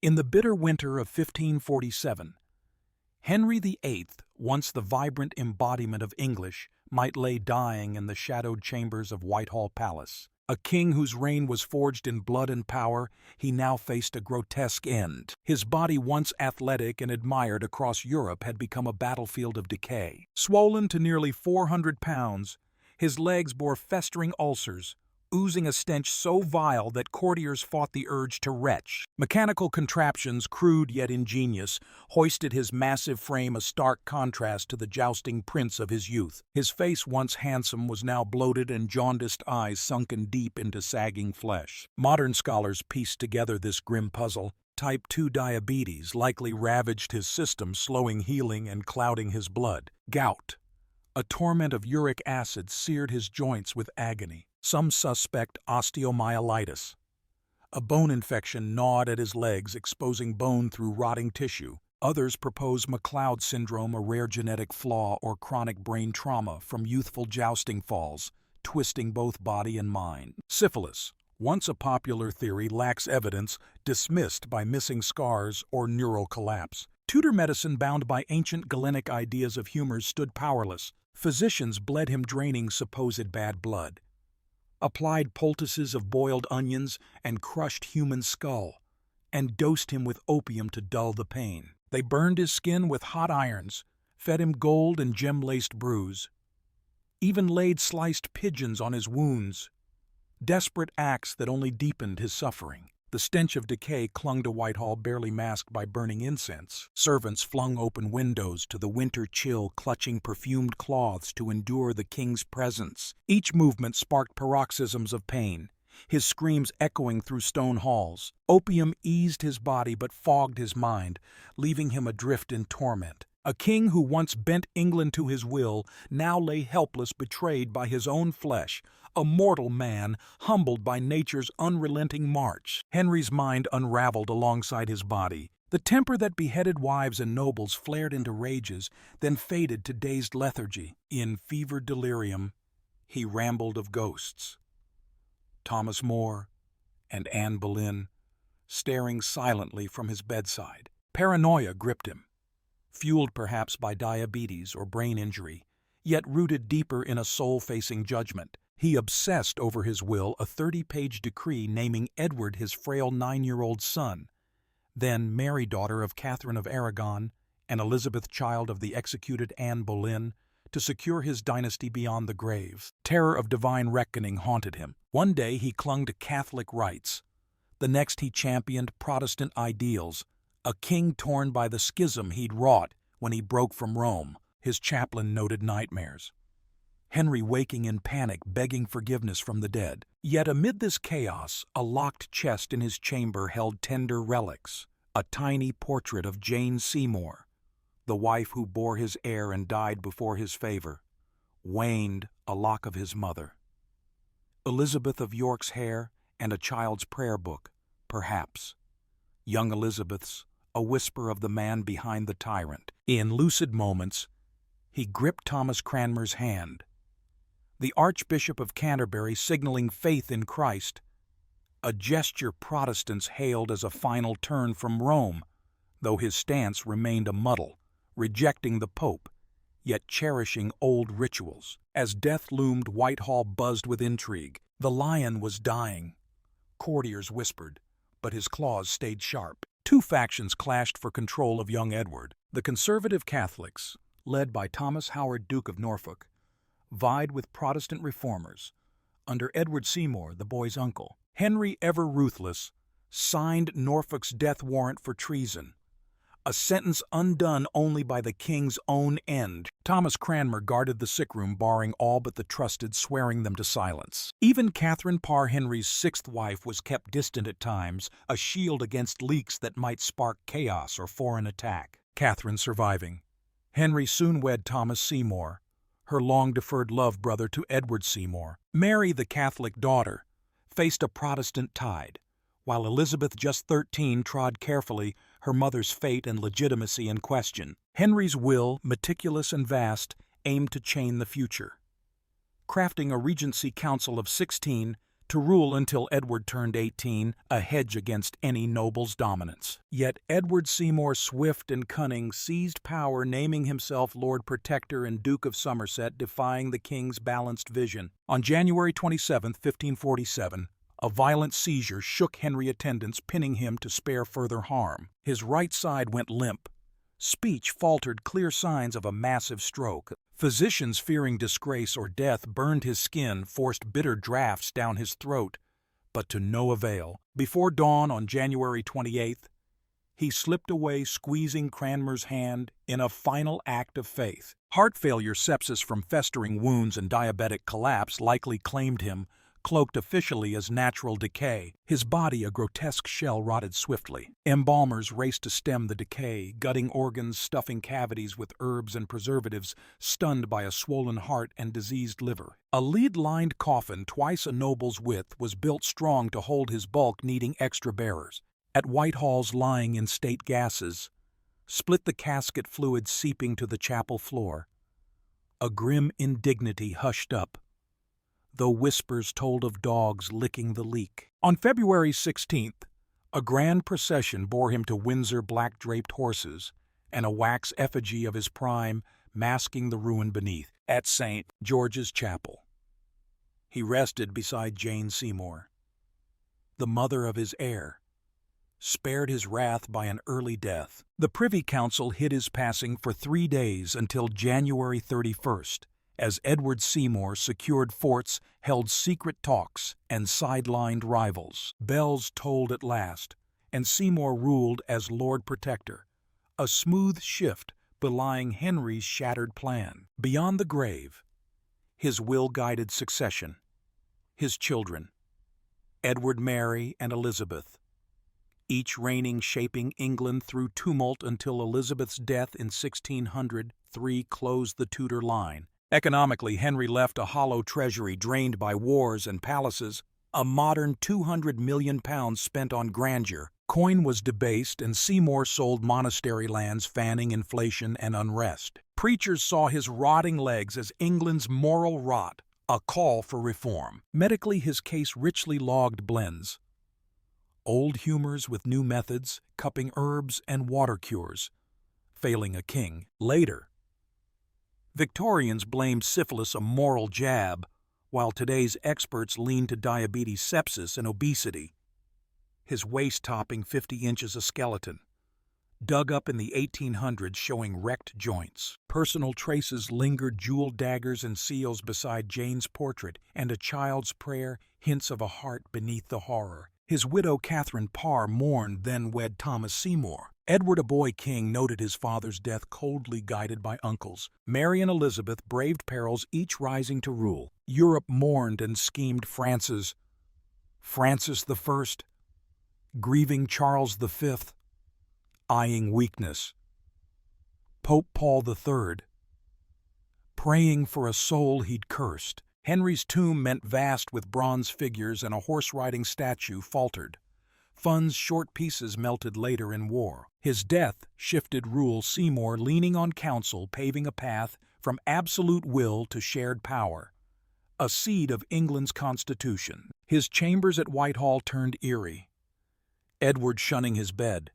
In the bitter winter of 1547, Henry VIII, once the vibrant embodiment of English, might lay dying in the shadowed chambers of Whitehall Palace. A king whose reign was forged in blood and power, he now faced a grotesque end. His body, once athletic and admired across Europe, had become a battlefield of decay. Swollen to nearly 400 pounds, his legs bore festering ulcers, oozing a stench so vile that courtiers fought the urge to retch. Mechanical contraptions, crude yet ingenious, hoisted his massive frame a stark contrast to the jousting prince of his youth. His face, once handsome, was now bloated and jaundiced eyes sunken deep into sagging flesh. Modern scholars pieced together this grim puzzle. Type 2 diabetes likely ravaged his system, slowing healing and clouding his blood. Gout, a torment of uric acid, seared his joints with agony. Some suspect osteomyelitis. A bone infection gnawed at his legs, exposing bone through rotting tissue. Others propose McLeod syndrome, a rare genetic flaw or chronic brain trauma from youthful jousting falls, twisting both body and mind. Syphilis, once a popular theory, lacks evidence, dismissed by missing scars or neural collapse. Tudor medicine, bound by ancient Galenic ideas of humor, stood powerless. Physicians bled him, draining supposed bad blood. Applied poultices of boiled onions and crushed human skull, and dosed him with opium to dull the pain. They burned his skin with hot irons, fed him gold and gem-laced brews, even laid sliced pigeons on his wounds, desperate acts that only deepened his suffering. The stench of decay clung to Whitehall, barely masked by burning incense. Servants flung open windows to the winter chill, clutching perfumed cloths to endure the king's presence. Each movement sparked paroxysms of pain, his screams echoing through stone halls. Opium eased his body but fogged his mind, leaving him adrift in torment. A king who once bent England to his will now lay helpless, betrayed by his own flesh, a mortal man humbled by nature's unrelenting march. Henry's mind unraveled alongside his body. The temper that beheaded wives and nobles flared into rages, then faded to dazed lethargy. In fevered delirium, he rambled of ghosts. Thomas More and Anne Boleyn, staring silently from his bedside. Paranoia gripped him, fueled perhaps by diabetes or brain injury, yet rooted deeper in a soul-facing judgment. He obsessed over his will, a 30-page decree naming Edward his frail 9-year-old son, then Mary, daughter of Catherine of Aragon, and Elizabeth, child of the executed Anne Boleyn, to secure his dynasty beyond the grave. Terror of divine reckoning haunted him. One day he clung to Catholic rites. The next he championed Protestant ideals, a king torn by the schism he'd wrought when he broke from Rome. His chaplain noted nightmares. Henry waking in panic, begging forgiveness from the dead. Yet amid this chaos, a locked chest in his chamber held tender relics. A tiny portrait of Jane Seymour, the wife who bore his heir and died before his favor, waned a lock of his mother. Elizabeth of York's hair and a child's prayer book, perhaps. Young Elizabeth's, a whisper of the man behind the tyrant. In lucid moments, he gripped Thomas Cranmer's hand, the Archbishop of Canterbury signaling faith in Christ, a gesture Protestants hailed as a final turn from Rome, though his stance remained a muddle, rejecting the Pope, yet cherishing old rituals. As death loomed, Whitehall buzzed with intrigue. The lion was dying, courtiers whispered, but his claws stayed sharp. Two factions clashed for control of young Edward. The conservative Catholics, led by Thomas Howard, Duke of Norfolk, vied with Protestant reformers under Edward Seymour, the boy's uncle. Henry, ever ruthless, signed Norfolk's death warrant for treason, a sentence undone only by the king's own end. Thomas Cranmer guarded the sickroom, barring all but the trusted, swearing them to silence. Even Catherine Parr, Henry's sixth wife, was kept distant at times, a shield against leaks that might spark chaos or foreign attack. Catherine surviving, Henry soon wed Thomas Seymour, her long-deferred love brother to Edward Seymour. Mary, the Catholic daughter, faced a Protestant tide, while Elizabeth, just 13, trod carefully, her mother's fate and legitimacy in question. Henry's will, meticulous and vast, aimed to chain the future. Crafting a regency council of 16, to rule until Edward turned 18, a hedge against any noble's dominance. Yet Edward Seymour, swift and cunning, seized power, naming himself Lord Protector and Duke of Somerset, defying the king's balanced vision. On January 27, 1547, a violent seizure shook Henry's attendants, pinning him to spare further harm. His right side went limp. Speech faltered, clear signs of a massive stroke. Physicians, fearing disgrace or death, burned his skin, forced bitter draughts down his throat, but to no avail. Before dawn on January 28th, he slipped away, squeezing Cranmer's hand in a final act of faith. Heart failure, sepsis from festering wounds, and diabetic collapse likely claimed him, cloaked officially as natural decay. His body, a grotesque shell, rotted swiftly. Embalmers raced to stem the decay, gutting organs, stuffing cavities with herbs and preservatives, stunned by a swollen heart and diseased liver. A lead-lined coffin, twice a noble's width, was built strong to hold his bulk, needing extra bearers. At Whitehall's lying in state gases, split the casket fluid seeping to the chapel floor. A grim indignity hushed up, though whispers told of dogs licking the leak. On February 16th, a grand procession bore him to Windsor, black-draped horses, and a wax effigy of his prime masking the ruin beneath. At St. George's Chapel, he rested beside Jane Seymour, the mother of his heir, spared his wrath by an early death. The Privy Council hid his passing for 3 days until January 31st, as Edward Seymour secured forts, held secret talks, and sidelined rivals. Bells tolled at last, and Seymour ruled as Lord Protector, a smooth shift belying Henry's shattered plan. Beyond the grave, his will guided succession. His children, Edward, Mary, and Elizabeth, each reigning, shaping England through tumult until Elizabeth's death in 1603 closed the Tudor line. Economically, Henry left a hollow treasury drained by wars and palaces, a modern £200 million spent on grandeur. Coin was debased, and Seymour sold monastery lands, fanning inflation and unrest. Preachers saw his rotting legs as England's moral rot, a call for reform. Medically, his case richly logged blends old humors with new methods, cupping herbs and water cures, failing a king. Later, Victorians blamed syphilis a moral jab, while today's experts lean to diabetes, sepsis, and obesity. His waist topping 50 inches a skeleton, dug up in the 1800s showing wrecked joints. Personal traces lingered, jeweled daggers and seals beside Jane's portrait, and a child's prayer, hints of a heart beneath the horror. His widow Catherine Parr mourned, then wed Thomas Seymour. Edward, a boy king, noted his father's death, coldly guided by uncles. Mary and Elizabeth braved perils, each rising to rule. Europe mourned and schemed Francis I, grieving Charles V, eyeing weakness. Pope Paul III, praying for a soul he'd cursed. Henry's tomb, meant vast with bronze figures and a horse-riding statue, faltered. Funds, short pieces, melted later in war. His death shifted rule, Seymour leaning on counsel, paving a path from absolute will to shared power, a seed of England's constitution. His chambers at Whitehall turned eerie, Edward shunning his bed,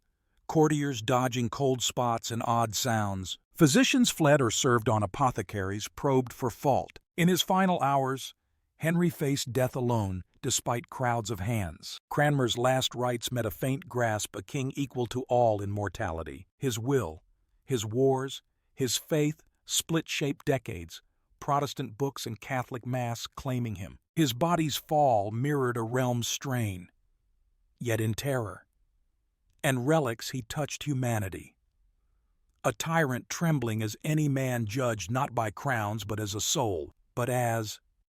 courtiers dodging cold spots and odd sounds. Physicians fled or served on apothecaries, probed for fault. In his final hours, Henry faced death alone, despite crowds of hands. Cranmer's last rites met a faint grasp, a king equal to all in mortality. His will, his wars, his faith, split-shaped decades, Protestant books and Catholic mass claiming him. His body's fall mirrored a realm's strain, yet in terror. And relics, he touched humanity. A tyrant trembling as any man judged not by crowns but as a soul, but as